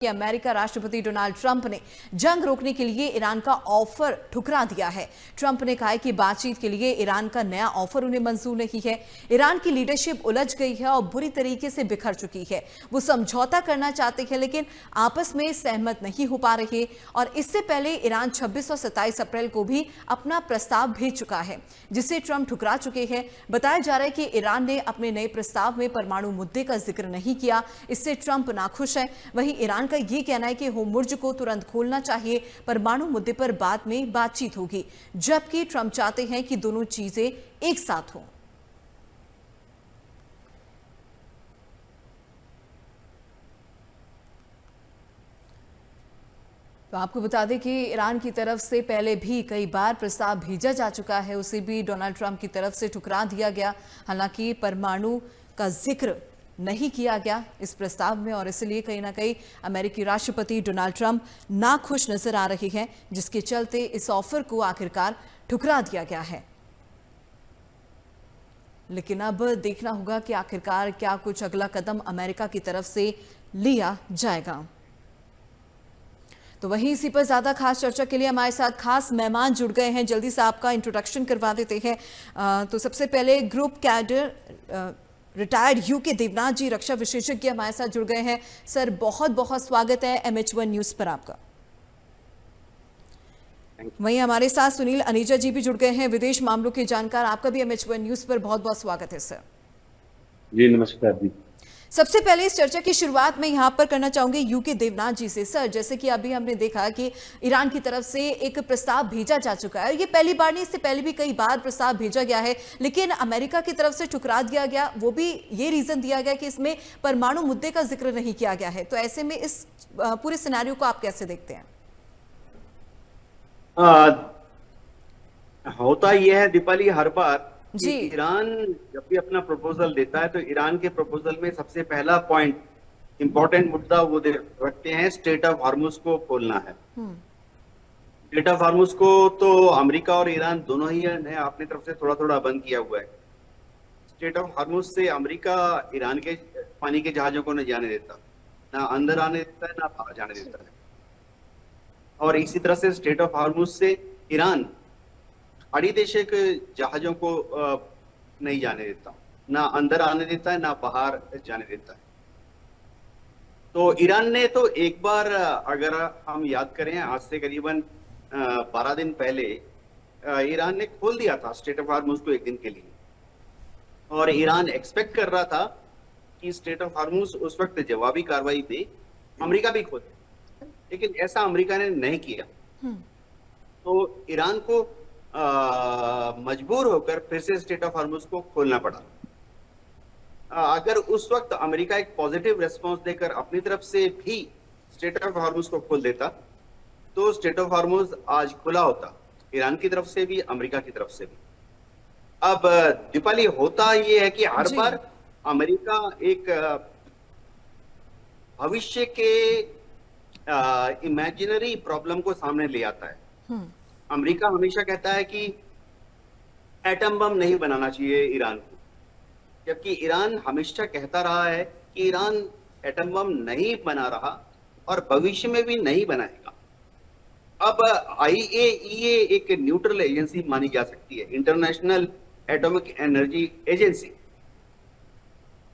कि अमेरिका राष्ट्रपति Donald Trump ने जंग रोकने के लिए ईरान का ऑफर ठुकरा दिया है। ट्रंप ने कहा है कि बातचीत के लिए ईरान का नया ऑफर उन्हें मंजूर नहीं है। ईरान की लीडरशिप उलझ गई है और बुरी तरीके से बिखर चुकी है। वो समझौता करना चाहते हैं लेकिन आपस में सहमत नहीं हो पा रहे और इससे पहले ईरान 26 और 27 अप्रैल को भी अपना प्रस्ताव भेज चुका है, जिसे ट्रंप ठुकरा चुके हैं। बताया जा रहा है कि ईरान ने अपने नए प्रस्ताव में परमाणु मुद्दे का जिक्र नहीं किया, इससे ट्रंप नाखुश है। वहीं ईरान का यह कहना है कि होर्मुज़ को तुरंत खोलना चाहिए, परमाणु मुद्दे पर बाद में बातचीत होगी, जबकि ट्रंप चाहते हैं कि दोनों चीजें एक साथ हों। तो आपको बता दें कि ईरान की तरफ से पहले भी कई बार प्रस्ताव भेजा जा चुका है, उसे भी डोनाल्ड ट्रंप की तरफ से ठुकरा दिया गया। हालांकि परमाणु का जिक्र नहीं किया गया इस प्रस्ताव में और इसलिए कहीं ना कहीं अमेरिकी राष्ट्रपति डोनाल्ड ट्रंप नाखुश नजर आ रहे हैं, जिसके चलते इस ऑफर को आखिरकार ठुकरा दिया गया है। लेकिन अब देखना होगा कि आखिरकार क्या कुछ अगला कदम अमेरिका की तरफ से लिया जाएगा। तो वहीं इसी पर ज्यादा खास चर्चा के लिए हमारे साथ खास मेहमान जुड़ गए हैं। जल्दी से आपका इंट्रोडक्शन करवा देते हैं। तो सबसे पहले group cadre retired UK Devnath ji, रक्षा विशेषज्ञ, हमारे साथ जुड़ गए हैं। सर, बहुत बहुत स्वागत है MH1 न्यूज पर आपका। वहीं हमारे साथ सुनील अनीजा जी भी जुड़ गए हैं, विदेश मामलों के जानकार, आपका भी MH1 न्यूज पर बहुत बहुत स्वागत है सर। जी नमस्कार जी। सबसे पहले इस चर्चा की शुरुआत में यहां पर करना चाहूंगी यूके देवनाथ जी से। सर, जैसे कि अभी हमने देखा कि ईरान की तरफ से एक प्रस्ताव भेजा जा चुका है, ये पहली बार नहीं, इससे पहले भी कई बार प्रस्ताव भेजा गया है, लेकिन अमेरिका की तरफ से ठुकरा दिया गया। वो भी ये रीजन दिया गया कि इसमें परमाणु मुद्दे का जिक्र नहीं किया गया है। तो ऐसे में इस पूरे सिनेरियो को आप कैसे देखते हैं? होता यह है दीपाली, हर बार जी, ईरान जब भी अपना प्रपोजल देता है तो ईरान के प्रपोजल में सबसे पहला पॉइंट, इंपॉर्टेंट मुद्दा वो रखते हैं, स्टेट ऑफ हॉर्मुज को खोलना है। स्टेट ऑफ हॉर्मुज को तो अमेरिका और ईरान दोनों ही ने अपनी तरफ से थोड़ा थोड़ा बंद किया हुआ है। स्टेट ऑफ हॉर्मुज से अमेरिका ईरान के पानी के जहाजों को नहीं जाने देता, ना अंदर आने देता है ना बाहर जाने देता है। और इसी तरह से स्टेट ऑफ हॉर्मुज से ईरान खाड़ी देशों के जहाजों को नहीं जाने देता, ना अंदर आने देता है ना बाहर जाने देता है। तो ईरान ने तो एक बार, अगर हम याद करें, आज से करीबन 12 दिन पहले ईरान ने खोल दिया था स्टेट ऑफ हॉर्मुज को एक दिन के लिए, और ईरान एक्सपेक्ट कर रहा था कि स्टेट ऑफ हॉर्मुज उस वक्त जवाबी कार्रवाई में अमेरिका भी खोले, लेकिन ऐसा अमेरिका ने नहीं किया। तो ईरान को मजबूर होकर फिर से स्टेट ऑफ हॉर्मुज को खोलना पड़ा। अगर उस वक्त अमेरिका एक पॉजिटिव रेस्पॉन्स देकर अपनी तरफ से भी स्टेट ऑफ हॉर्मुज को खोल देता तो स्टेट ऑफ हॉर्मुज आज खुला होता, ईरान की तरफ से भी अमेरिका की तरफ से भी। अब दीपाली, होता यह है कि हर बार अमेरिका एक भविष्य के इमेजिनरी प्रॉब्लम को सामने ले आता है। अमेरिका हमेशा कहता है कि एटम बम नहीं बनाना चाहिए ईरान को, जबकि ईरान हमेशा कहता रहा है कि ईरान एटम बम नहीं बना रहा और भविष्य में भी नहीं बनाएगा। अब IAEA एक न्यूट्रल एजेंसी मानी जा सकती है, international atomic energy agency.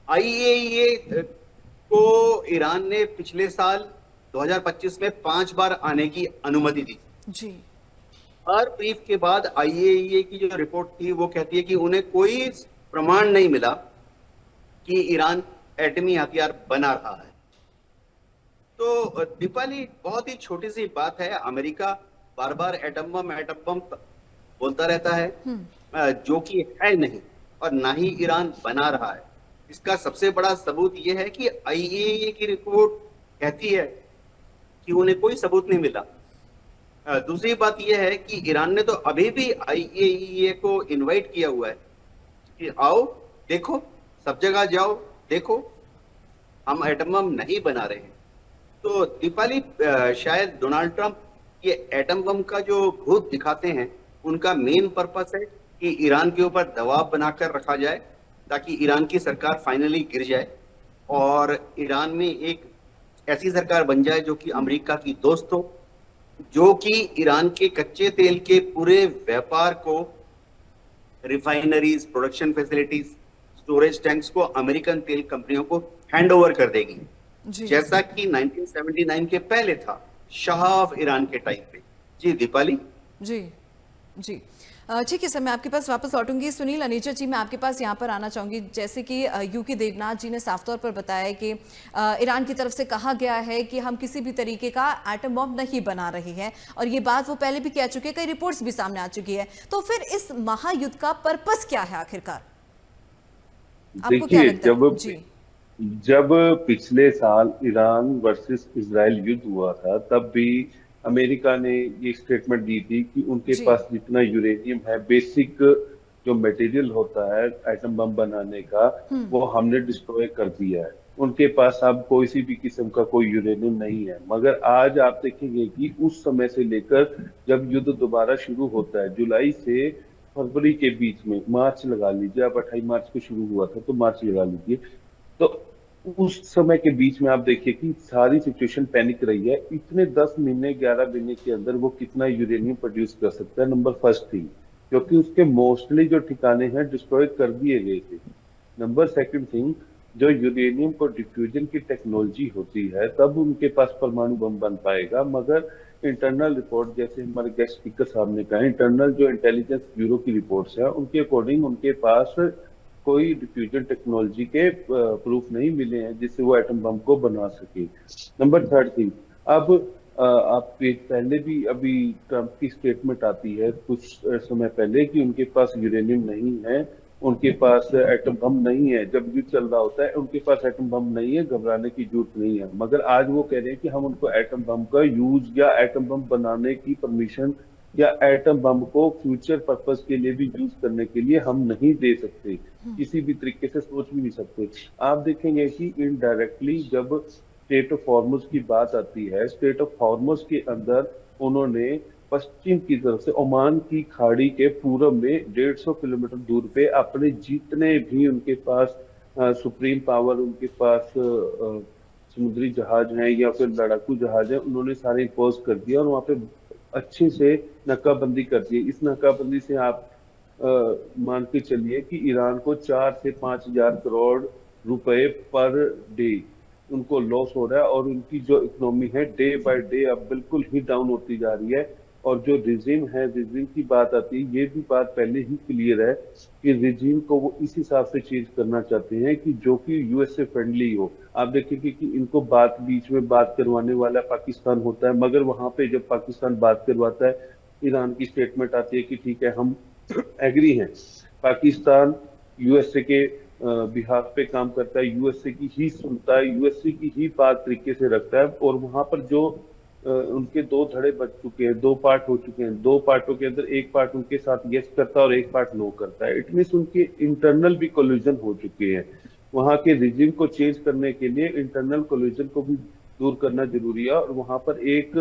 IAEA को ईरान ने पिछले साल 2025 में 5 बार आने की अनुमति दी जी। हर ब्रीफ के बाद IAEA की जो रिपोर्ट थी वो कहती है कि उन्हें कोई प्रमाण नहीं मिला कि ईरान एटमी हथियार बना रहा है। तो दीपाली, बहुत ही छोटी सी बात है, अमेरिका बार बार एटम बम बोलता रहता है, जो कि है नहीं और ना ही ईरान बना रहा है। इसका सबसे बड़ा सबूत यह है कि IAEA की रिपोर्ट कहती है कि उन्हें कोई सबूत नहीं मिला। दूसरी बात यह है कि ईरान ने तो अभी भी IAEA को इनवाइट किया हुआ है कि आओ देखो, सब जगह जाओ देखो, हम एटम बम नहीं बना रहे हैं। तो दीपाली, शायद डोनाल्ड ट्रंप ये एटम बम का जो भूत दिखाते हैं, उनका मेन पर्पस है कि ईरान के ऊपर दबाव बनाकर रखा जाए ताकि ईरान की सरकार फाइनली गिर जाए और ईरान में एक ऐसी सरकार बन जाए जो कि अमेरिका की दोस्त हो, जो कि ईरान के कच्चे तेल के पूरे व्यापार को, refineries, production facilities, storage tanks को अमेरिकन तेल कंपनियों को हैंड ओवर कर देगी, जी जैसा कि 1979 के पहले था, शाह ऑफ ईरान के टाइम पे। जी दीपाली। जी जी ठीक है सर, मैं आपके पास वापस लौटूंगी। सुनील अनीचा जी, मैं आपके पास यहाँ पर आना चाहूंगी। जैसे कि यूके देवनाथ जी ने साफ तौर पर बताया कि ईरान की तरफ से कहा गया है कि हम किसी भी तरीके का एटम बम नहीं बना रहे हैं, और ये बात वो पहले भी कह चुके हैं, कई रिपोर्ट्स भी सामने आ चुकी है। तो फिर इस महायुद्ध का पर्पस क्या है आखिरकार, आपको क्या देखिए, लगता है? जी जब पिछले साल ईरान वर्सेस इजराइल युद्ध हुआ था, तब भी अमेरिका ने ये स्टेटमेंट दी थी कि उनके जी पास जितना यूरेनियम है, बेसिक जो मटेरियल होता है एटम बम बनाने का, वो हमने डिस्ट्रॉय कर दिया है। उनके पास अब कोई सी भी किस्म का कोई यूरेनियम नहीं है। मगर आज आप देखेंगे कि उस समय से लेकर जब युद्ध दोबारा शुरू होता है, जुलाई से फरवरी के बीच में, मार्च लगा लीजिए आप, 28 मार्च को शुरू हुआ था तो मार्च लगा लीजिए, तो उस समय के बीच में आप देखिए कि सारी सिचुएशन पैनिक रही है। इतने 10 महीने 11 महीने के अंदर वो कितना यूरेनियम प्रोड्यूस कर सकता है, नंबर फर्स्ट थिंग, क्योंकि उसके मोस्टली जो ठिकाने हैं डिस्ट्रॉय कर दिए गए थे। नंबर सेकंड थिंग, जो यूरेनियम को डिफ्यूजन की टेक्नोलॉजी होती है, तब उनके पास परमाणु बम बन पाएगा। मगर इंटरनल रिपोर्ट, जैसे हमारे गेस्ट स्पीकर साहब ने कहा, इंटरनल जो इंटेलिजेंस ब्यूरो की रिपोर्ट्स है, उनके अकॉर्डिंग उनके पास कोई डिफ्यूजन टेक्नोलॉजी के प्रूफ नहीं मिले हैं जिससे वो एटम बम को बना सके। नंबर थर्ड थिंग, अब आप पहले भी अभी ट्रंप की स्टेटमेंट आती है कुछ समय पहले कि उनके पास यूरेनियम नहीं है, उनके पास एटम बम नहीं है। जब युद्ध चल रहा होता है उनके पास एटम बम नहीं है, घबराने की जरूरत नहीं है। मगर आज वो कह रहे हैं कि हम उनको एटम बम का यूज या एटम बम बनाने की परमिशन या एटम बम को फ्यूचर पर्पस के लिए भी यूज करने के लिए हम नहीं दे सकते, किसी भी तरीके से सोच भी नहीं सकते। आप देखेंगे कि इनडायरेक्टली जब स्टेट ऑफ हॉर्मुज की बात आती है, स्टेट ऑफ हॉर्मुज के अंदर उन्होंने पश्चिम की तरफ से ओमान की खाड़ी के पूर्व में 150 किलोमीटर दूर पे अपने जितने भी उनके पास सुप्रीम पावर, उनके पास समुद्री जहाज हैं या फिर लड़ाकू जहाज हैं, उन्होंने सारे इम्पोज कर दिया और वहां पे अच्छे से नाकाबंदी कर दी। इस नाकाबंदी से आप मान के चलिए कि ईरान को 4 से 5 हजार करोड़ रुपए पर डे उनको लॉस हो रहा है, और उनकी जो इकोनॉमी है डे बाय डे अब बिल्कुल ही डाउन होती जा रही है। और जो रिजीम है, रिजीम की बात आती है, ये भी बात पहले ही क्लियर है कि रिजीम को वो इस हिसाब से चेंज करना चाहते हैं कि जो कि यूएसए फ्रेंडली हो। आप देखेंगे कि इनको बीच में बात करवाने वाला पाकिस्तान होता है, मगर वहां पे जब पाकिस्तान बात करवाता है, ईरान की स्टेटमेंट आती है कि ठीक है हम एग्री हैं। पाकिस्तान यूएसए के बिहाफ पे काम करता है, यूएसए की ही सुनता है, यूएसए की ही बात तरीके से रखता है। और वहां पर जो उनके 2 धड़े बच चुके हैं, 2 पार्ट हो चुके हैं, 2 पार्टों के अंदर एक पार्ट उनके साथ यस करता है और एक पार्ट नो करता है। इट मीन्स उनके इंटरनल भी कोलिजन हो चुके हैं। वहां के रिजिम को चेंज करने के लिए इंटरनल कोलिजन को भी दूर करना जरूरी है। और वहां पर एक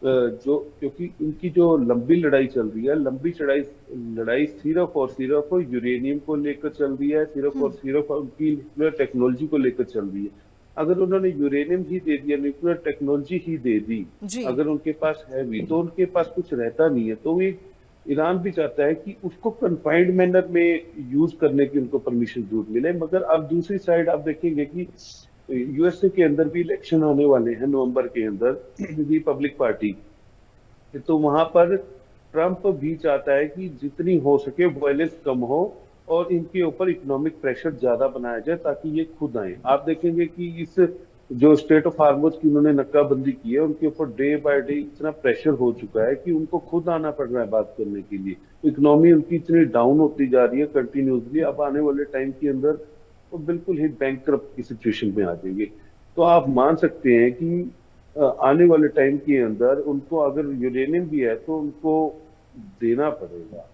जो, क्योंकि उनकी जो लंबी लड़ाई चल रही है, लंबी लड़ाई सिर्फ और सिर्फ यूरेनियम को लेकर चल रही है, सिर्फ और सिर्फ उनकी न्यूक्लियर टेक्नोलॉजी को लेकर चल रही है। अगर उन्होंने यूरेनियम ही दे दिया, न्यूक्लियर टेक्नोलॉजी ही दे दी, अगर उनके पास है भी, तो उनके पास कुछ रहता नहीं है। तो ये ईरान भी चाहता है कि उसको कन्फाइंड मैनर में यूज करने की उनको परमिशन जरूर मिले। मगर अब दूसरी साइड आप देखेंगे कि यूएसए के अंदर भी इलेक्शन होने वाले हैं नवंबर के अंदर, रिपब्लिक पार्टी, तो वहां पर ट्रंप भी चाहता है कि जितनी हो सके वायलेंस कम हो और इनके ऊपर इकोनॉमिक प्रेशर ज्यादा बनाया जाए ताकि ये खुद आए। आप देखेंगे कि इस जो स्टेट ऑफ हार्मोज की उन्होंने नाकाबंदी की है, उनके ऊपर डे बाय डे इतना प्रेशर हो चुका है कि उनको खुद आना पड़ रहा है बात करने के लिए। इकोनॉमी उनकी इतनी डाउन होती जा रही है कंटिन्यूसली, अब आने वाले टाइम के अंदर वो बिल्कुल ही बैंकक्रप्ट की सिचुएशन में आ जाएंगे। तो आप मान सकते हैं कि आने वाले टाइम के अंदर उनको अगर यूरेनियम भी है तो उनको देना पड़ेगा।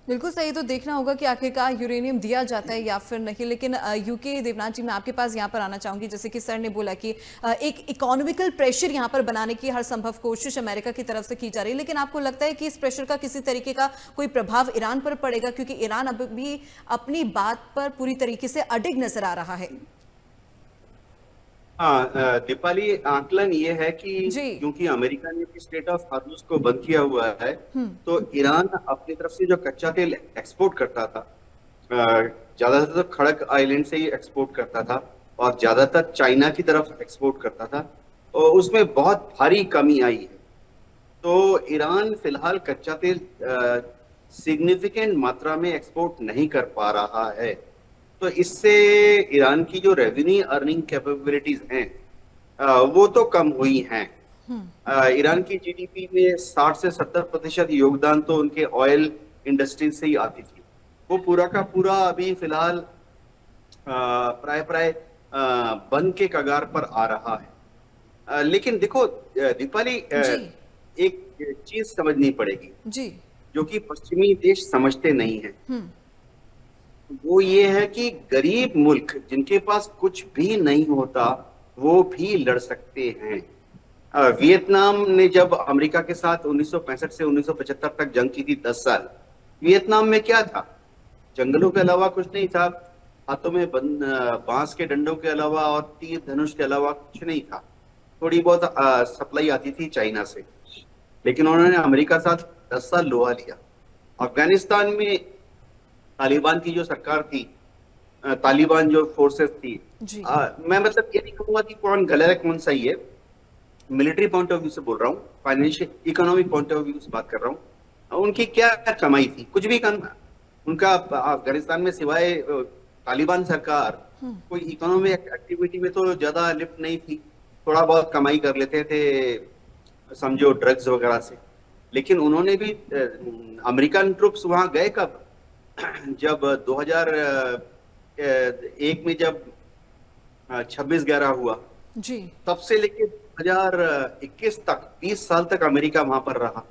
बिल्कुल सही, तो देखना होगा कि आखिरकार यूरेनियम दिया जाता है या फिर नहीं। लेकिन यूके देवनाथ जी, मैं आपके पास यहाँ पर आना चाहूंगी। जैसे कि सर ने बोला कि एक इकोनॉमिकल प्रेशर यहाँ पर बनाने की हर संभव कोशिश अमेरिका की तरफ से की जा रही है, लेकिन आपको लगता है कि इस प्रेशर का किसी तरीके का कोई प्रभाव ईरान पर पड़ेगा, क्योंकि ईरान अब भी अपनी बात पर पूरी तरीके से अडिग नजर आ रहा है? हाँ, दीपाली, आकलन ये है कि जी। क्योंकि अमेरिका ने भी स्टेट ऑफ हॉर्मुज को बंद किया हुआ है, हम्म। तो ईरान अपनी तरफ से जो कच्चा तेल एक्सपोर्ट करता था, ज्यादातर तो खड़क आइलैंड से ही एक्सपोर्ट करता था और ज्यादातर चाइना की तरफ एक्सपोर्ट करता था, और उसमें बहुत भारी कमी आई है। तो ईरान फिलहाल कच्चा तेल सिग्निफिकेंट मात्रा में एक्सपोर्ट नहीं कर पा रहा है। तो इससे ईरान की जो रेवेन्यू अर्निंग कैपेबिलिटीज हैं, वो तो कम हुई हैं। ईरान की जीडीपी में 60 से 70% योगदान तो उनके ऑयल इंडस्ट्री से ही आती थी। वो पूरा का पूरा अभी फिलहाल प्राय प्राय बंद के कगार पर आ रहा है। लेकिन देखो दीपाली, जी। एक चीज समझनी पड़ेगी जी। जो कि पश्चिमी देश समझते नहीं है। हम्म। वो ये है कि गरीब मुल्क जिनके पास कुछ भी नहीं होता वो भी लड़ सकते हैं। वियतनाम ने जब अमेरिका के साथ 1965 से 1975 तक जंग की थी, 10 साल, वियतनाम में क्या था? जंगलों के अलावा कुछ नहीं था। हाथों में बांस के डंडों के अलावा और तीर धनुष के अलावा कुछ नहीं था। थोड़ी बहुत सप्लाई आती थी चाइना से, लेकिन उन्होंने अमेरिका साथ 10 साल लोहा लिया। अफगानिस्तान में तालिबान की जो सरकार थी, तालिबान जो फोर्सेस थी, जी। मैं मतलब ये नहीं कहूंगा कि कौन गलत है कौन सही है, मिलिट्री पॉइंट ऑफ व्यू से बोल रहा हूँ, financial economic point of view से बात कर रहा हूँ। उनकी क्या कमाई थी? कुछ भी उनका अफगानिस्तान में सिवाय तालिबान सरकार कोई इकोनॉमिक एक्टिविटी में तो ज्यादा लिप्त नहीं थी। थोड़ा बहुत कमाई कर लेते थे, समझो ड्रग्स वगैरह से। लेकिन उन्होंने भी अमेरिकन ट्रुप्स वहां गए कब? जब 2001 में जब 26/11 हुआ, जी। तब से लेके 2021 तक 20 साल तक अमेरिका वहां पर रहा।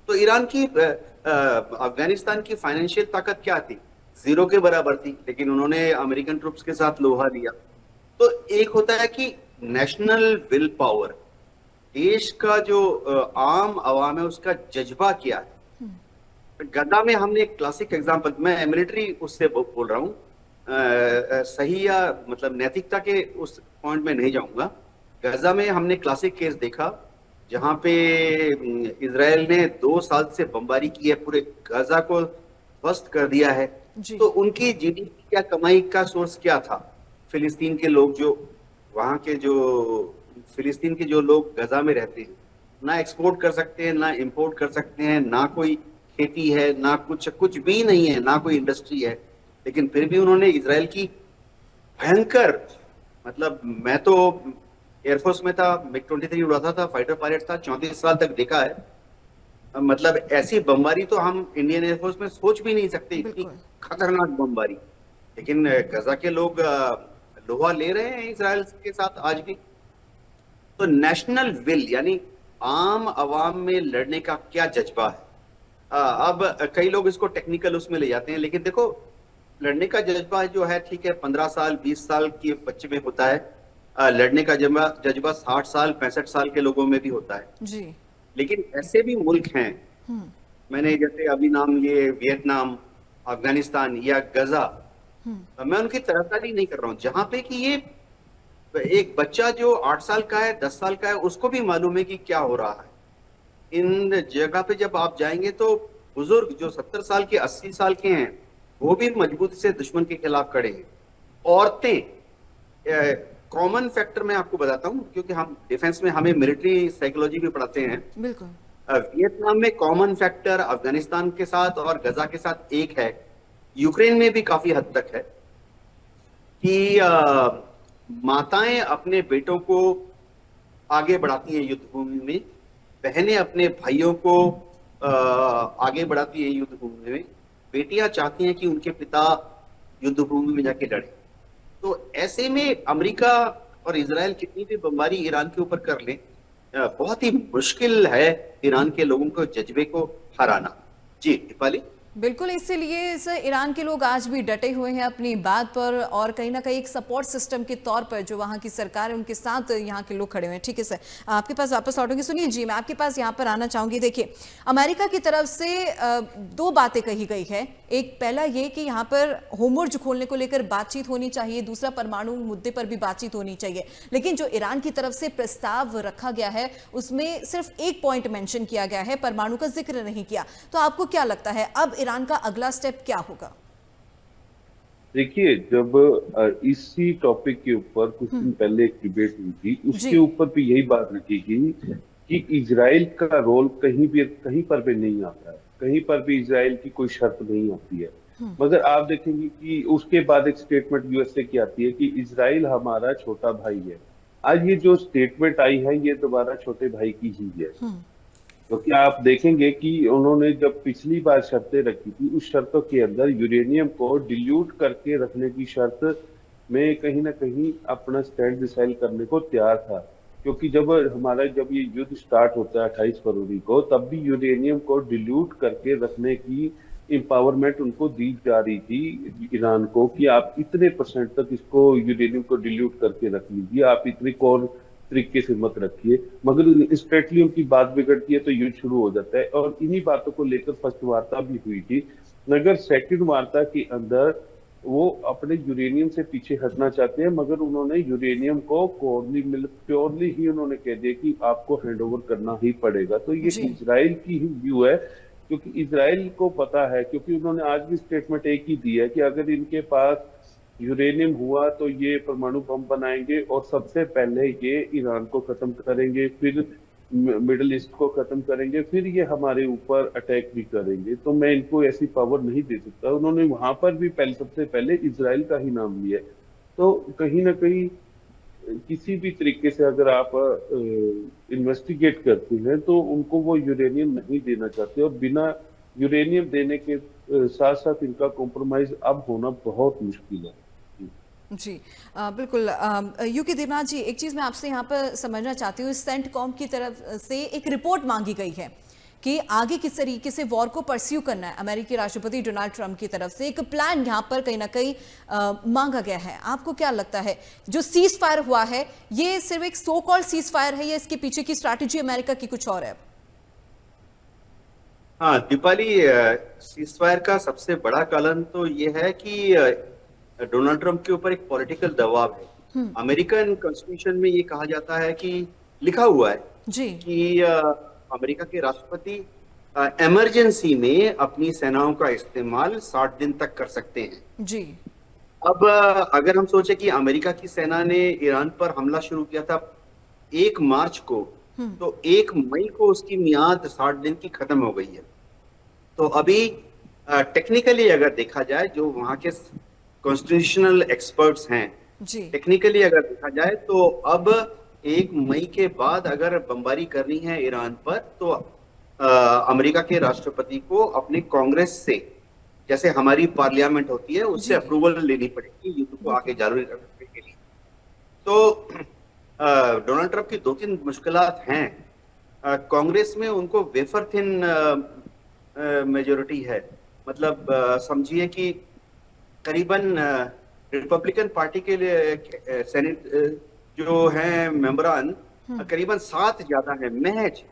तो ईरान की अफगानिस्तान की फाइनेंशियल ताकत क्या थी? जीरो के बराबर थी, लेकिन उन्होंने अमेरिकन ट्रुप्स के साथ लोहा लिया। तो एक होता है कि नेशनल विल पावर, देश का जो आम आवाम है उसका जज्बा क्या है। गद्दा में हमने एक क्लासिक एग्जांपल, मैं मिलिट्री उससे बोल रहा हूँ, सही या मतलब नैतिकता के उस पॉइंट में नहीं जाऊंगा। गजा में हमने क्लासिक केस देखा जहां पे इजराइल ने 2 साल से बमबारी की है, पूरे गजा को ध्वस्त कर दिया है। जी। तो उनकी जीडीपी क्या, कमाई का सोर्स क्या था? फिलिस्तीन के लोग, जो वहां के जो फिलिस्तीन के जो लोग गजा में रहते हैं, ना एक्सपोर्ट कर सकते हैं, ना इंपोर्ट कर सकते हैं, ना कोई खेती है, ना कुछ भी नहीं है, ना कोई इंडस्ट्री है। लेकिन फिर भी उन्होंने इजराइल की भयंकर, मतलब मैं तो एयरफोर्स में था, MiG-23 उड़ाता था, फाइटर पायलट था, 34 साल तक देखा है। मतलब ऐसी बमबारी तो हम इंडियन एयरफोर्स में सोच भी नहीं सकते, इतनी खतरनाक बमबारी। लेकिन गजा के लोग लोहा ले रहे हैं इजराइल के साथ आज भी। तो नेशनल विल यानी आम आवाम में लड़ने का क्या जज्बा है? अब कई लोग इसको टेक्निकल उसमें ले जाते हैं, लेकिन देखो लड़ने का जज्बा जो है, ठीक है, 15 साल 20 साल के बच्चे में होता है। लड़ने का जज्बा 60 साल 65 साल के लोगों में भी होता है। जी। लेकिन ऐसे भी मुल्क हैं, मैंने जैसे अभी नाम लिए वियतनाम, अफगानिस्तान या गजा, मैं उनकी तरफदारी नहीं कर रहा हूँ, जहां पे कि ये एक बच्चा जो 8 साल का है, 10 साल का है, उसको भी मालूम है कि क्या हो रहा है। इन जगह पे जब आप जाएंगे तो बुजुर्ग जो 70 साल के 80 साल के हैं वो भी मजबूती से दुश्मन के खिलाफ खड़े हैं। औरतें, कॉमन फैक्टर मैं आपको बताता हूँ, क्योंकि हम डिफेंस में हमें मिलिट्री साइकोलॉजी भी पढ़ाते हैं। बिल्कुल। वियतनाम में कॉमन फैक्टर अफगानिस्तान के साथ और गजा के साथ एक है, यूक्रेन में भी काफी हद तक है, कि माताएं अपने बेटों को आगे बढ़ाती हैं युद्ध भूमि में, बहनें अपने भाइयों को आगे बढ़ाती हैं युद्ध भूमि में, बेटियां चाहती हैं कि उनके पिता युद्ध भूमि में जाके लड़े। तो ऐसे में अमेरिका और इजराइल कितनी भी बमबारी ईरान के ऊपर कर लें, बहुत ही मुश्किल है ईरान के लोगों को जज्बे को हराना। जी दीपाली। बिल्कुल, इसीलिए इस ईरान के लोग आज भी डटे हुए हैं अपनी बात पर, और कहीं ना कहीं एक सपोर्ट सिस्टम के तौर पर जो वहाँ की सरकार है उनके साथ यहाँ के लोग खड़े हुए हैं। ठीक है सर, आपके पास वापस लौटूंगी। सुनिए जी, मैं आपके पास यहाँ पर आना चाहूंगी। देखिए, अमेरिका की तरफ से दो बातें कही गई है। एक, पहला ये कि यहाँ पर होर्मुज़ खोलने को लेकर बातचीत होनी चाहिए, दूसरा परमाणु मुद्दे पर भी बातचीत होनी चाहिए। लेकिन जो ईरान की तरफ से प्रस्ताव रखा गया है उसमें सिर्फ एक पॉइंट मेंशन किया गया है, परमाणु का जिक्र नहीं किया। तो आपको क्या लगता है अब ईरान का अगला स्टेप क्या होगा? देखिए, जब इसी टॉपिक के ऊपर कुछ दिन पहले एक डिबेट हुई थी, उसके ऊपर भी यही बात रखी गई कि इजराइल का रोल कहीं पर भी नहीं आता है, कहीं पर भी इजराइल की कोई शर्त नहीं आती है। मगर आप देखेंगे कि उसके बाद एक स्टेटमेंट यूएसए की आती है कि इजराइल हमारा छोटा भाई है। आज ये जो स्टेटमेंट आई है ये दोबारा छोटे भाई की ही है, क्योंकि आप देखेंगे कि उन्होंने जब पिछली बार शर्तें रखी थी उस शर्तों के अंदर यूरेनियम को डिल्यूट करके रखने की शर्त में कहीं ना कहीं अपना स्टैंड डिसाइड करने को तैयार था। क्योंकि जब ये युद्ध स्टार्ट होता है 28 फरवरी को, तब भी यूरेनियम को डिल्यूट करके रखने की एम्पावरमेंट उनको दी जा रही थी ईरान को, कि आप इतने % तक इसको यूरेनियम को डिल्यूट करके रख लीजिए, आप इतनी कौन तरीके से मत रखिए। मगर स्ट्रेटली उनकी बात बिगड़ती है तो युद्ध शुरू हो जाता है, और इन्हीं बातों को लेकर फर्स्ट वार्ता भी हुई थी। मगर सेकंड वार्ता के अंदर वो अपने यूरेनियम से पीछे हटना चाहते हैं, मगर उन्होंने यूरेनियम को प्योरली ही उन्होंने कह दिया कि आपको हैंडओवर करना ही पड़ेगा। तो ये इजराइल की ही व्यू है, क्योंकि इजराइल को पता है, क्योंकि उन्होंने आज भी स्टेटमेंट एक ही दी है कि अगर इनके पास यूरेनियम हुआ तो ये परमाणु बम बनाएंगे और सबसे पहले ये ईरान को खत्म करेंगे, फिर मिडिल ईस्ट को खत्म करेंगे, फिर ये हमारे ऊपर अटैक भी करेंगे। तो मैं इनको ऐसी पावर नहीं दे सकता। उन्होंने वहां पर भी सबसे पहले इजराइल का ही नाम लिया। तो कहीं ना कहीं किसी भी तरीके से अगर आप इन्वेस्टिगेट करते हैं तो उनको वो यूरेनियम नहीं देना चाहते, और बिना यूरेनियम देने के साथ साथ इनका कॉम्प्रोमाइज अब होना बहुत मुश्किल है। जी बिल्कुल। यूके देवनाथ जी, एक चीज़ मैं आपसे यहाँ पर समझना चाहती हूँ, सेंटकॉम की तरफ से एक रिपोर्ट मांगी गई है कि आगे किस तरीके से वॉर को परस्यू करना है। अमेरिकी राष्ट्रपति डोनाल्ड ट्रंप की तरफ से एक प्लान यहाँ पर कहीं ना कहीं मांगा गया है। आपको क्या लगता है जो सीज फायर हुआ है ये सिर्फ एक सो कॉल्ड सीज फायर है या इसके पीछे की स्ट्रैटेजी अमेरिका की कुछ और है? हाँ दीपाली, सीज फायर का सबसे बड़ा कारण तो ये है कि डोनाल्ड ट्रंप के ऊपर एक पॉलिटिकल दबाव है। अमेरिकन कॉन्स्टिट्यूशन में ये कहा जाता है कि लिखा हुआ है जी कि अमेरिका के राष्ट्रपति इमरजेंसी में अपनी सेनाओं का इस्तेमाल 60 दिन तक कर सकते हैं जी। अब अगर हम सोचे कि अमेरिका की सेना ने ईरान पर हमला शुरू किया था 1 मार्च को, तो 1 मई को उसकी मियाद 60 दिन की खत्म हो गई है। तो अभी टेक्निकली अगर देखा जाए, जो वहां के कॉन्स्टिट्यूशनल एक्सपर्ट्स हैं, टेक्निकली अगर देखा जाए तो अब 1 मई के बाद अगर बमबारी करनी है ईरान पर तो अमेरिका के राष्ट्रपति को अपने कांग्रेस से, जैसे हमारी पार्लियामेंट होती है, उससे अप्रूवल लेनी पड़ेगी युद्ध को आगे जारी रखने के लिए। तो डोनाल्ड ट्रंप की 2-3 मुश्किलात हैं। कांग्रेस में उनको वेफर थिन मेजोरिटी है, मतलब समझिए कि करीबन रिपब्लिकन पार्टी के लिए सेनेट जो है मेंबरान करीबन 7 ज्यादा है, महज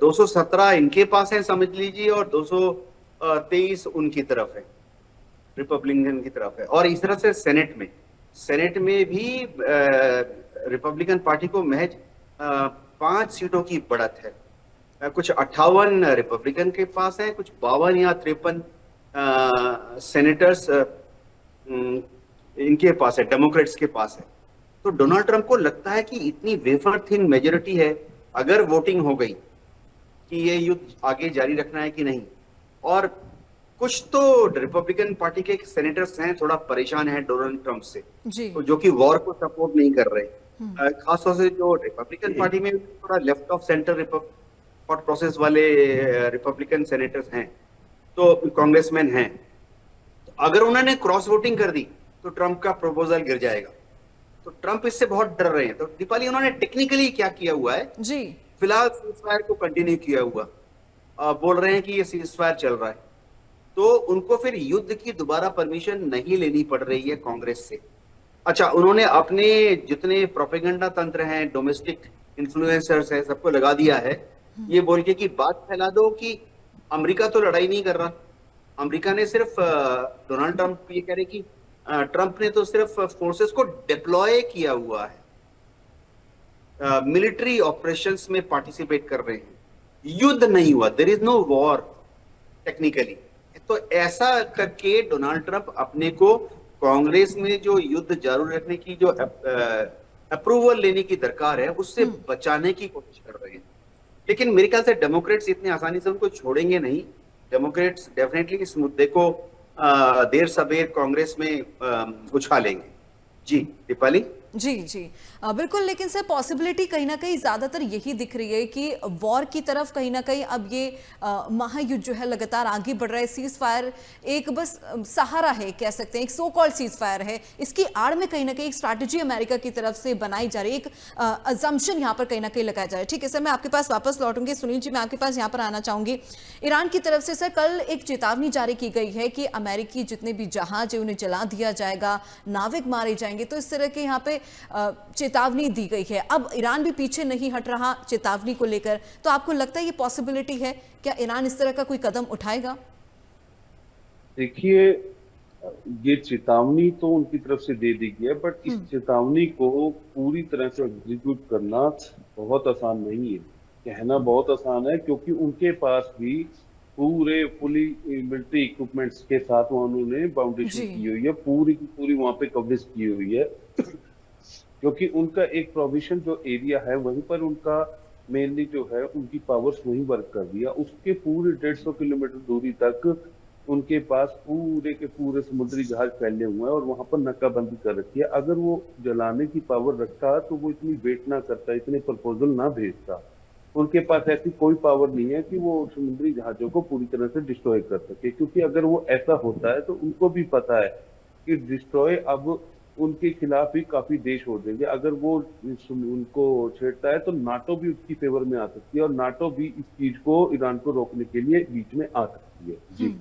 217 इनके पास है समझ लीजिए, और 223 उनकी तरफ है, रिपब्लिकन की तरफ है। और इस तरह से सेनेट में भी रिपब्लिकन पार्टी को महज 5 सीटों की बढ़त है। कुछ 58 रिपब्लिकन के पास है, कुछ 52 या 53 सेनेटर्स इनके पास है, डेमोक्रेट्स के पास है। तो डोनाल्ड ट्रंप को लगता है कि इतनी वेफर थिन मेजोरिटी है, अगर वोटिंग हो गई कि ये युद्ध आगे जारी रखना है कि नहीं, और कुछ तो रिपब्लिकन पार्टी के सेनेटर्स हैं थोड़ा परेशान हैं डोनाल्ड ट्रंप से, तो जो कि वॉर को सपोर्ट नहीं कर रहे। खासतौर से जो रिपब्लिकन पार्टी में थोड़ा left of centre thought process वाले रिपब्लिकन सेनेटर्स हैं, तो कांग्रेसमैन हैं। तो अगर उन्होंने क्रॉस वोटिंग कर दी तो ट्रंप का प्रपोजल गिर जाएगा। तो ट्रंप इससे बहुत डर रहे हैं। तो दीपाली, उन्होंने टेक्निकली क्या किया हुआ है जी, फिलहाल सीज़फायर को कंटिन्यू किया हुआ, बोल रहे हैं कि ये सीजफायर चल रहा है, तो उनको फिर युद्ध की दोबारा परमिशन नहीं लेनी पड़ रही है कांग्रेस से। अच्छा, उन्होंने अपने जितने प्रोपेगेंडा तंत्र हैं, डोमेस्टिक इन्फ्लुएंसर्स हैं, सबको लगा दिया है ये बोल के कि बात फैला दो कि अमेरिका तो लड़ाई नहीं कर रहा। अमेरिका ने सिर्फ डोनाल्ड ट्रंप ये कह रहे कि ट्रंप ने तो सिर्फ फोर्सेस को डिप्लॉय किया हुआ है, मिलिट्री ऑपरेशंस में पार्टिसिपेट कर रहे हैं, युद्ध नहीं हुआ, there is no war technically. तो ऐसा करके डोनाल्ड ट्रंप अपने को कांग्रेस में जो युद्ध जारी रखने की जो अप्रूवल लेने की दरकार है उससे बचाने की कोशिश कर रहे हैं। लेकिन मेरे ख्याल से डेमोक्रेट्स इतनी आसानी से उनको छोड़ेंगे नहीं। डेमोक्रेट्स डेफिनेटली इस मुद्दे को देर सबेर कांग्रेस में उछालेंगे। जी दीपाली। जी जी बिल्कुल, लेकिन सर पॉसिबिलिटी कहीं ना कहीं ज़्यादातर यही दिख रही है कि वॉर की तरफ कहीं ना कहीं अब ये महायुद्ध जो है लगातार आगे बढ़ रहा है। सीज फायर एक बस सहारा है, कह सकते हैं एक सो कॉल्ड सीज फायर है, इसकी आड़ में कहीं ना कहीं एक स्ट्रैटेजी अमेरिका की तरफ से बनाई जा रही है, एक अजम्पशन यहाँ पर कहीं ना कहीं लगाया जा रहा है। ठीक है सर, मैं आपके पास वापस लौटूंगी। सुनील जी, मैं आपके पास यहाँ पर आना चाहूंगी। ईरान की तरफ से सर कल एक चेतावनी जारी की गई है कि अमेरिकी जितने भी जहाज है उन्हें जला दिया जाएगा, नाविक मारे जाएंगे, तो इस तरह के यहाँ पे चेतावनी दी गई है। अब ईरान भी पीछे नहीं हट रहा चेतावनी को लेकर, तो आपको लगता है ये पॉसिबिलिटी है क्या ईरान इस तरह का कोई कदम उठाएगा? देखिए, ये चेतावनी तो उनकी तरफ से दे दी गई है, बट इस चेतावनी को पूरी तरह से एग्जीक्यूट करना बहुत आसान नहीं है। कहना बहुत आसान है क्योंकि उनके पास भी पूरे फुली मिलिट्री इक्विपमेंट्स के साथ उन्होंने फाउंडेशन की हुई है, पूरी की पूरी वहां पे कवरेज की हुई है। क्योंकि उनका एक प्रोविजन जो एरिया है वहीं पर उनका मेनली जो है उनकी पावर्स वहीं वर्क कर रही है। उसके पूरे 150 किलोमीटर दूरी तक उनके पास पूरे के पूरे समुद्री जहाज फैले हुए हैं और वहां पर नाकाबंदी कर रखी है। अगर वो जलाने की पावर रखता तो वो इतनी वेट ना करता, इतने प्रपोजल ना भेजता। उनके पास ऐसी कोई पावर नहीं है कि वो समुद्री जहाजों को पूरी तरह से डिस्ट्रॉय कर सके, क्योंकि अगर वो ऐसा होता है तो उनको भी पता है कि डिस्ट्रॉय अब उनके खिलाफ भी काफी देश हो जाएंगे। अगर वो उनको छेड़ता है तो नाटो भी उसकी फेवर में आ सकती है और नाटो भी इस चीज को ईरान को रोकने के लिए बीच में आ सकती है। जी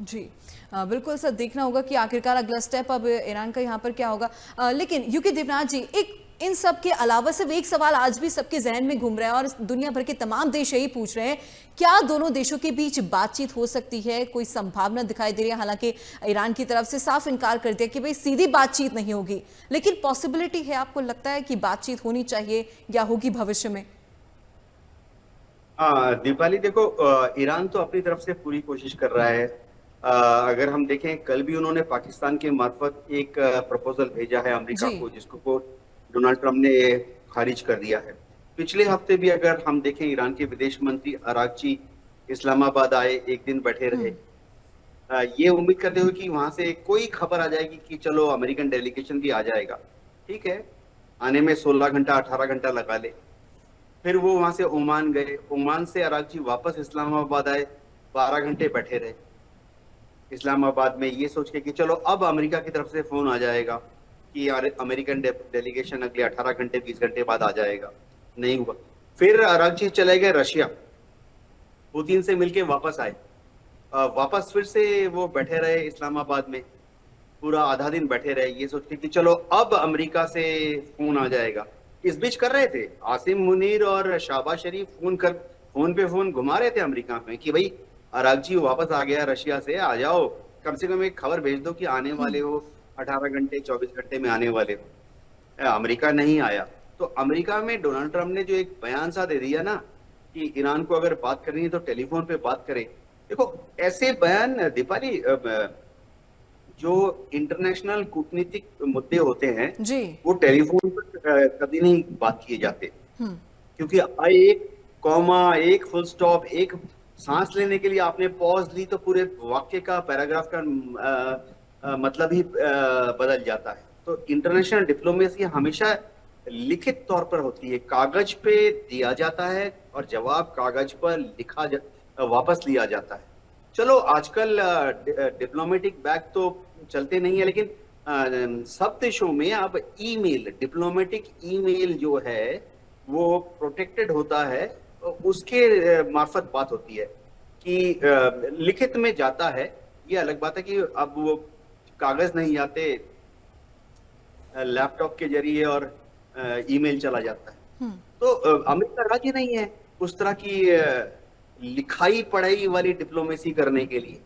जी बिल्कुल सर, देखना होगा कि आखिरकार अगला स्टेप अब ईरान का यहाँ पर क्या होगा। लेकिन यूके देवनाथ जी, एक इन सब के अलावा सिर्फ एक सवाल आज भी सबके जहन में घूम रहा है और दुनिया भर के तमाम देश यही पूछ रहे हैं, क्या दोनों देशों के बीच बातचीत हो सकती है? कोई संभावना दिखाई दे रही है? हालांकि ईरान की तरफ से साफ इनकार कर दिया कि भाई सीधी बातचीत नहीं होगी, लेकिन पॉसिबिलिटी है। आपको लगता है कि बातचीत होनी चाहिए या होगी भविष्य में? दीपाली देखो, ईरान तो अपनी तरफ से पूरी कोशिश कर रहा है। अगर हम देखें, कल भी उन्होंने पाकिस्तान के मार्फत एक प्रपोजल भेजा है अमेरिका को, जिसको डोनाल्ड ट्रंप ने खारिज कर दिया है। पिछले हफ्ते भी अगर हम देखें, ईरान के विदेश मंत्री अरागची इस्लामाबाद आए, एक दिन बैठे रहे, ये उम्मीद करते हुए कि वहां से कोई खबर आ जाएगी कि चलो अमेरिकन डेलीगेशन भी आ जाएगा। ठीक है, आने में 16 घंटा 18 घंटा लगा ले। फिर वो वहां से ओमान गए, ओमान से अरागची वापस इस्लामाबाद आए, 12 घंटे बैठे रहे इस्लामाबाद में, ये सोच के कि चलो अब अमेरिका की तरफ से फोन आ जाएगा कि यार अमेरिकन डेलीगेशन अगले 18 घंटे 20 घंटे बाद आ जाएगा। नहीं हुआ। फिर अरागची चले गए रशिया, पुतिन से मिलके वापस आए, वापस फिर से वो बैठे रहे इस्लामाबाद में, पूरा आधा दिन बैठे रहे, ये सोच के कि चलो अब अमेरिका से फोन आ जाएगा। इस बीच कर रहे थे आसिम मुनीर और शाहबाज शरीफ फोन पे फोन घुमा रहे थे अमेरिका में कि भाई अरागची वापस आ गया रशिया से, आ जाओ, कम से कम एक खबर भेज दो कि आने वाले हो, 18 घंटे 24 घंटे में आने वाले हो। अमेरिका नहीं आया। तो अमेरिका में डोनाल्ड ट्रंप ने जो एक बयान सा दे दिया ना कि ईरान को अगर बात करनी है तो टेलीफोन पे बात करें। देखो, ऐसे बयान दीपाली, जो इंटरनेशनल कूटनीतिक मुद्दे होते हैं जी, वो टेलीफोन पर कभी नहीं बात किए जाते, क्योंकि एक कॉमा, एक फुल स्टॉप, एक सांस लेने के लिए आपने पॉज ली तो पूरे वाक्य का, पैराग्राफ का मतलब ही बदल जाता है। तो इंटरनेशनल डिप्लोमेसी हमेशा लिखित तौर पर होती है, कागज पे दिया जाता है और जवाब कागज पर वापस लिया जाता है। चलो आजकल डिप्लोमेटिक बैग तो चलते नहीं है, लेकिन सब देशों में अब ईमेल, डिप्लोमेटिक ईमेल जो है वो प्रोटेक्टेड होता है, उसके मार्फत बात होती है। कि लिखित में जाता है, ये अलग बात है कि अब वो कागज नहीं आते, लैपटॉप के जरिए और ईमेल चला जाता है। तो अमेरिका राजी नहीं है उस तरह की लिखाई पढ़ाई वाली डिप्लोमेसी करने के लिए।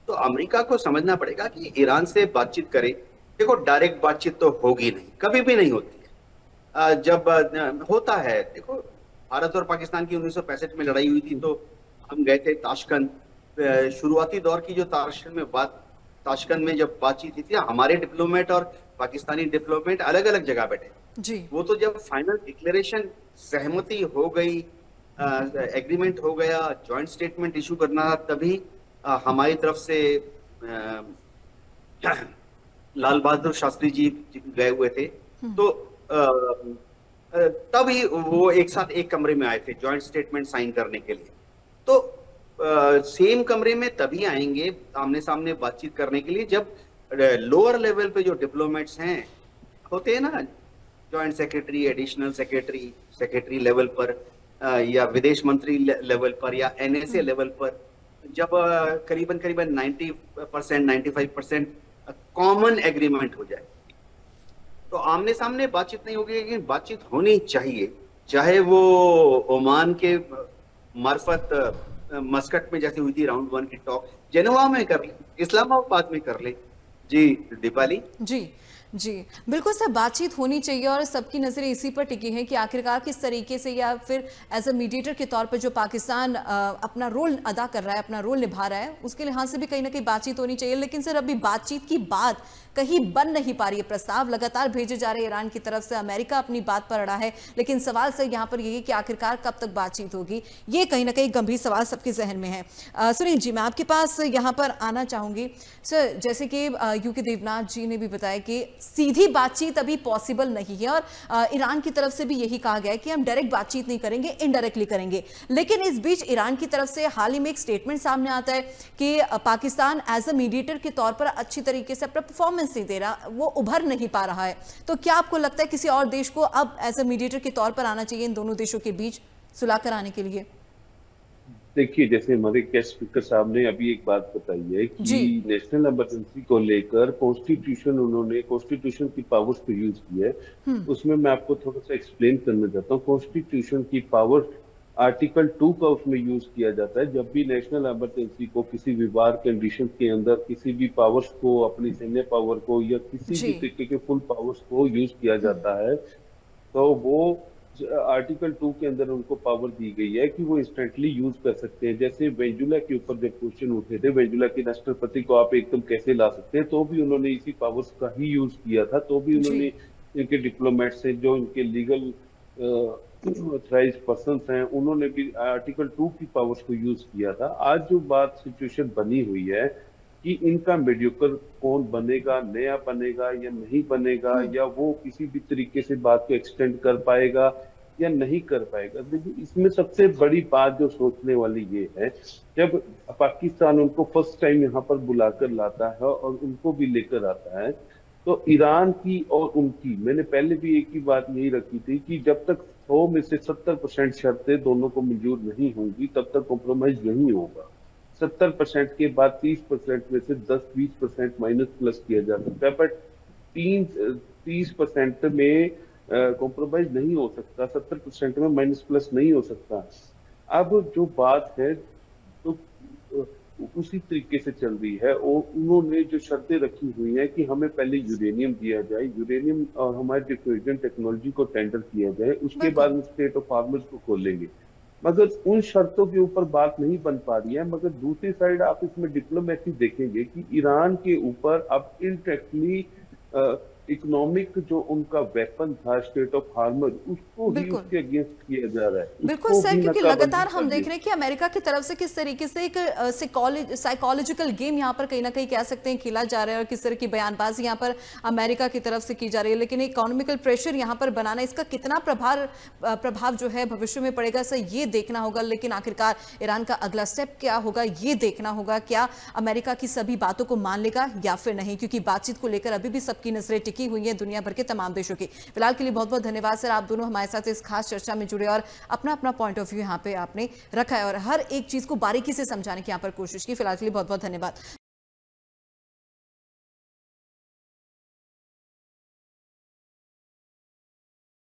तो अमेरिका को समझना पड़ेगा कि ईरान से बातचीत करे। देखो, डायरेक्ट बातचीत तो होगी नहीं, कभी भी नहीं होती है। जब होता है, देखो भारत और पाकिस्तान की 1965 में लड़ाई हुई थी, तो हम गए थे ताशकंद। शुरुआती दौर की जो ताशकंद में जब बातचीत हुई थी, हमारे डिप्लोमेट और पाकिस्तानी डिप्लोमेट अलग अलग जगह बैठे जी। वो तो जब फाइनल डिक्लेरेशन, सहमति हो गई, एग्रीमेंट हो गया, जॉइंट स्टेटमेंट इशू करना था, तभी हमारी तरफ से लाल बहादुर शास्त्री जी गए हुए थे। तो तभी वो एक साथ एक कमरे में आए थे जॉइंट स्टेटमेंट साइन करने के लिए। तो सेम कमरे में तभी आएंगे आमने सामने बातचीत करने के लिए जब लोअर लेवल पे जो डिप्लोमेट्स हैं, होते हैं ना, joint secretary, additional secretary, secretary level पर, या विदेश मंत्री लेवल पर, या एनएसए लेवल पर, जब करीबन 90%, 95% कॉमन एग्रीमेंट हो जाए, तो आमने सामने बातचीत नहीं होगी, लेकिन बातचीत होनी चाहिए। चाहे वो ओमान के मार्फत मस्कट में जैसे हुई थी राउंड 1 की टॉक, जेनेवा में कर ले, इस्लामाबाद में कर ले। जी दीपाली। जी जी, बिल्कुल सर, बातचीत होनी चाहिए और सबकी नज़रें इसी पर टिकी हैं कि आखिरकार किस तरीके से, या फिर एज अ मीडिएटर के तौर पर जो पाकिस्तान अपना रोल अदा कर रहा है, अपना रोल निभा रहा है, उसके लिहाज से भी कहीं ना कहीं बातचीत होनी चाहिए। लेकिन सर, अभी बातचीत की बात कहीं बन नहीं पा रही है। प्रस्ताव लगातार भेजे जा रहे हैं ईरान की तरफ से, अमेरिका अपनी बात पर अड़ा है, लेकिन सवाल सर यहाँ पर यही है कि आखिरकार कब तक बातचीत होगी। ये कहीं ना कहीं गंभीर सवाल सबके जहन में है। सुनील जी, मैं आपके पास यहाँ पर आना चाहूंगी। सर, जैसे कि यूके देवनाथ जी ने भी बताया कि सीधी बातचीत अभी पॉसिबल नहीं है, और ईरान की तरफ से भी यही कहा गया है कि हम डायरेक्ट बातचीत नहीं करेंगे, इनडायरेक्टली करेंगे। लेकिन इस बीच ईरान की तरफ से हाल ही में एक स्टेटमेंट सामने आता है कि पाकिस्तान एज अ मीडिएटर के तौर पर अच्छी तरीके से अपना परफॉर्मेंस नहीं दे रहा, वो उभर नहीं पा रहा है। तो क्या आपको लगता है किसी और देश को अब एज अ मीडिएटर के तौर पर आना चाहिए इन दोनों देशों के बीच सुलह कराने के लिए? देखिए, जैसे हमारे गेस्ट स्पीकर साहब ने अभी एक बात बताई है कि नेशनल इमरजेंसी को लेकर उन्होंने कॉन्स्टिट्यूशन की पावर्स को यूज किया है। उसमें मैं आपको थोड़ा सा एक्सप्लेन करना चाहता हूँ। कॉन्स्टिट्यूशन की पावर आर्टिकल 2 का उसमें यूज किया जाता है। जब भी नेशनल इमरजेंसी को किसी विवाद कंडीशन के अंदर किसी भी पावर्स को, अपनी सैन्य पावर को या किसी भी तरीके के फुल पावर्स को यूज किया जाता है, तो वो आर्टिकल 2 के अंदर उनको पावर दी गई है कि वो इंस्टेंटली यूज कर सकते हैं। जैसे वेनेजुला के ऊपर जब क्वेश्चन उठे थे, वेनेजुला के राष्ट्रपति को आप एकदम कैसे ला सकते हैं, तो भी उन्होंने इसी पावर्स का ही यूज किया था। तो भी उन्होंने इनके डिप्लोमेट से, जो इनके लीगल ऑथराइज्ड पर्सन हैं, उन्होंने भी आर्टिकल 2 की पावर्स को यूज किया था। आज जो बात सिचुएशन बनी हुई है कि इनका मीडिएटर कौन बनेगा, नया बनेगा या नहीं बनेगा, या वो किसी भी तरीके से बात को एक्सटेंड कर पाएगा या नहीं कर पाएगा। देखिए, इसमें सबसे बड़ी बात जो सोचने वाली ये है, जब पाकिस्तान उनको फर्स्ट टाइम यहाँ पर बुलाकर लाता है और उनको भी लेकर आता है, तो ईरान की और उनकी, मैंने पहले भी एक ही बात यही रखी थी कि जब तक 100 में से 70% शर्तें दोनों को मंजूर नहीं होंगी, तब तक कॉम्प्रोमाइज नहीं होगा। 70% के बाद 30% में से 10-20% माइनस प्लस किया जा सकता है, बट 30% में कॉम्प्रोमाइज नहीं हो सकता, 70% में माइनस प्लस नहीं हो सकता। अब जो बात है तो उसी तरीके से चल रही है, और उन्होंने जो शर्तें रखी हुई हैं कि हमें पहले यूरेनियम दिया जाए, यूरेनियम और हमारे डिफ्यूजन टेक्नोलॉजी को टेंडर किया जाए, उसके बाद हम स्टेट ऑफ फार्मर्स को खोलेंगे। मगर उन शर्तों के ऊपर बात नहीं बन पा रही है। मगर दूसरी साइड आप इसमें डिप्लोमेसी देखेंगे कि ईरान के ऊपर अब इनडायरेक्टली इकोनॉमिक जो उनका वेपन था, स्टेट ऑफ हार्मर, उसको ही उसके अगेंस्ट किया जा रहा है। बिल्कुल सर, क्योंकि लगातार हम देख रहे हैं कि अमेरिका की तरफ से किस तरीके से एक साइकोलॉजिकल गेम यहाँ पर कहीं ना कहीं कह सकते हैं खेला जा रहा है, और किस तरह की बयानबाजी यहाँ पर अमेरिका की तरफ से की जा रही है। लेकिन इकोनॉमिकल प्रेशर यहाँ पर बनाना, इसका कितना प्रभाव जो है भविष्य में पड़ेगा, सर ये देखना होगा। लेकिन आखिरकार ईरान का अगला स्टेप क्या होगा, ये देखना होगा। क्या अमेरिका की सभी बातों को मान लेगा या फिर नहीं, क्योंकि बातचीत को लेकर अभी भी सबकी नजरें टिकी हुई है दुनिया भर के तमाम देशों की। फिलहाल के लिए बहुत बहुत धन्यवाद सर, आप दोनों हमारे साथ इस खास चर्चा में जुड़े और अपना अपना पॉइंट ऑफ व्यू यहाँ पे आपने रखा है और हर एक चीज को बारीकी से समझाने की यहाँ पर कोशिश की। फिलहाल के लिए बहुत बहुत धन्यवाद।